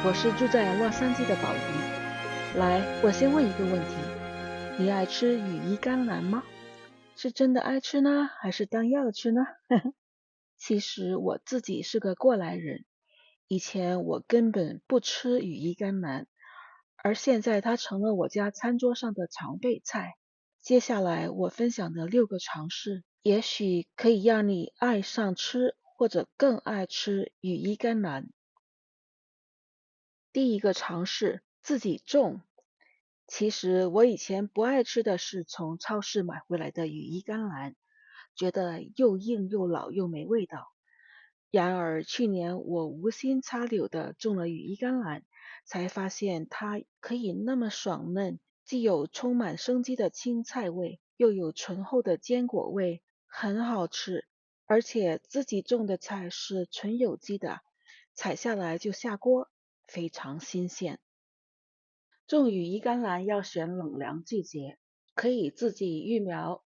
我是住在洛杉矶的宝仪。来，我先问一个问题，你爱吃羽衣甘蓝吗？是真的爱吃呢，还是当药吃呢？其实我自己是个过来人，以前我根本不吃羽衣甘蓝，而现在它成了我家餐桌上的常备菜。接下来我分享的6个常识，也许可以让你爱上吃，或者更爱吃羽衣甘蓝。第一个常识，自己种。其实我以前不爱吃的是从超市买回来的羽衣甘蓝，觉得又硬又老又没味道。然而去年我无心插柳的种了羽衣甘蓝，才发现它可以那么爽嫩，既有充满生机的青菜味，又有醇厚的坚果味，很好吃。而且自己种的菜是纯有机的，采下来就下锅，非常新鲜。种羽衣甘蓝要选冷凉季节，可以自己育苗，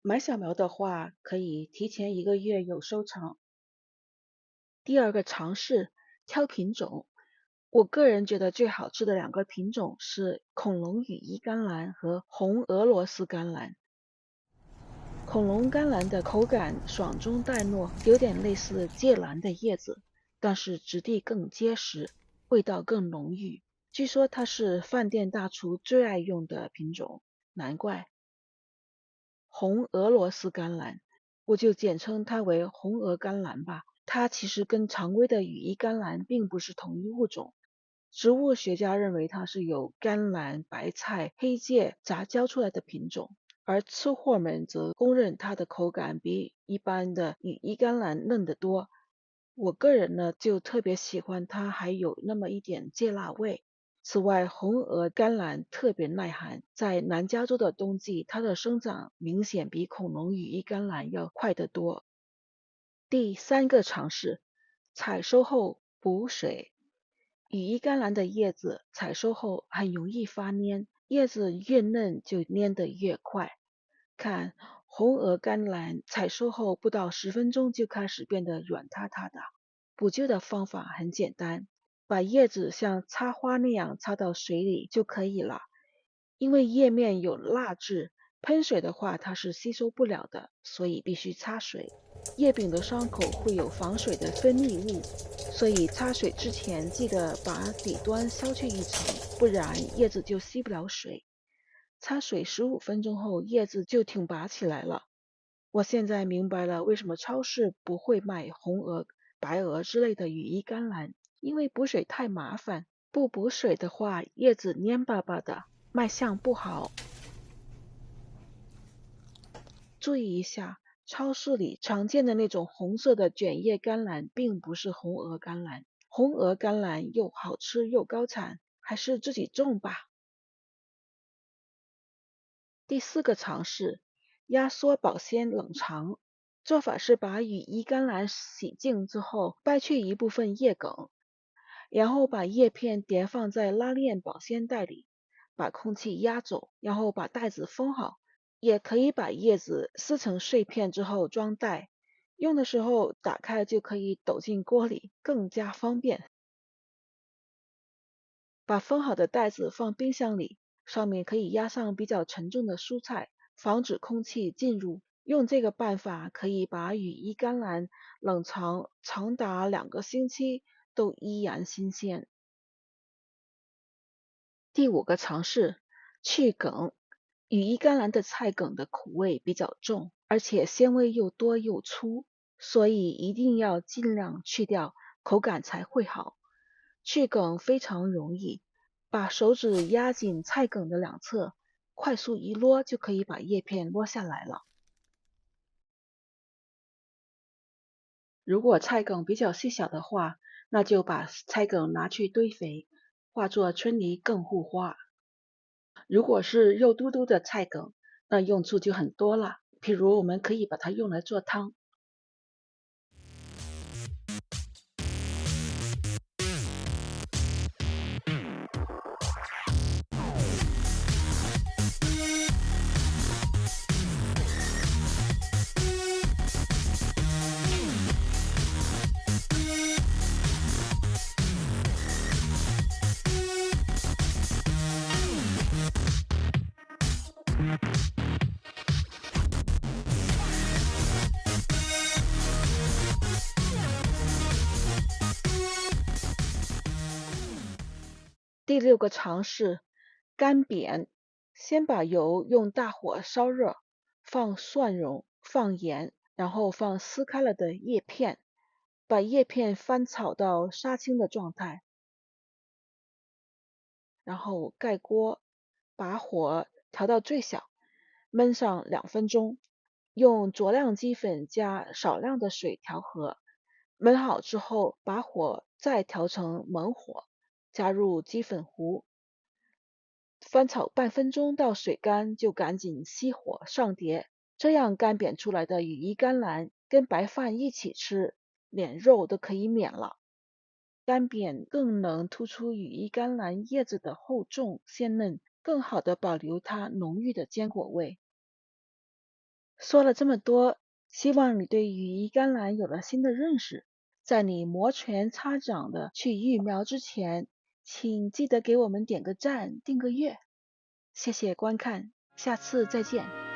买小苗的话可以提前1个月有收成。第二个常识，挑品种。我个人觉得最好吃的2个品种是恐龙羽衣甘蓝和红俄罗斯甘蓝。恐龙甘蓝的口感爽中带糯，有点类似芥蓝的叶子，但是质地更结实，味道更浓郁。据说它是饭店大厨最爱用的品种，难怪。红俄罗斯甘蓝，我就简称它为红俄甘蓝吧。它其实跟常规的羽衣甘蓝并不是同一物种。植物学家认为它是由甘蓝、白菜、黑芥杂交出来的品种，而吃货们则公认它的口感比一般的羽衣甘蓝嫩得多。我个人呢就特别喜欢它还有那么一点芥辣味。此外，红俄甘蓝特别耐寒，在南加州的冬季，它的生长明显比恐龙羽衣甘蓝要快得多。第3个常识，采收后补水。羽衣甘蓝的叶子采收后很容易发蔫，叶子越嫩就蔫得越快。看，红鹅甘蓝采收后不到10分钟就开始变得软塌塌的。补救的方法很简单，把叶子像插花那样插到水里就可以了。因为叶面有蜡质，喷水的话它是吸收不了的，所以必须擦水。叶柄的伤口会有防水的分泌物，所以擦水之前记得把底端削去一层，不然叶子就吸不了水。擦水15分钟后，叶子就挺拔起来了。我现在明白了为什么超市不会卖红鹅、白鹅之类的羽衣甘蓝，因为补水太麻烦，不补水的话，叶子蔫巴巴的，卖相不好。注意一下，超市里常见的那种红色的卷叶甘蓝并不是红鹅甘蓝，红鹅甘蓝又好吃又高产，还是自己种吧。第4个常识，压缩保鲜冷藏。做法是把羽衣甘蓝洗净之后，掰去一部分叶梗，然后把叶片叠放在拉链保鲜袋里，把空气压走，然后把袋子封好。也可以把叶子撕成碎片之后装袋，用的时候打开就可以抖进锅里，更加方便。把封好的袋子放冰箱里，上面可以压上比较沉重的蔬菜，防止空气进入。用这个办法可以把羽衣甘蓝冷藏长达2个星期，都依然新鲜。第5个常识，去梗。羽衣甘蓝的菜梗的苦味比较重，而且纤维又多又粗，所以一定要尽量去掉，口感才会好。去梗非常容易，把手指压紧菜梗的2侧，快速一撸就可以把叶片撸下来了。如果菜梗比较细小的话，那就把菜梗拿去堆肥，化作春泥更护花。如果是肉嘟嘟的菜梗，那用处就很多了，譬如我们可以把它用来做汤。第六个常识，干煸。先把油用大火烧热，放蒜蓉，放盐，然后放撕开了的叶片，把叶片翻炒到杀青的状态，然后盖锅，把火调到最小，焖上2分钟，用酌量鸡粉加少量的水调和。焖好之后，把火再调成猛火，加入鸡粉糊，翻炒半分钟到水干就赶紧熄火上碟。这样干煸出来的羽衣甘蓝跟白饭一起吃，连肉都可以免了。干煸更能突出羽衣甘蓝叶子的厚重鲜嫩，更好的保留它浓郁的坚果味。说了这么多，希望你对羽衣甘蓝有了新的认识。在你摩拳擦掌的去育苗之前，请记得给我们点个赞、订个阅。谢谢观看，下次再见。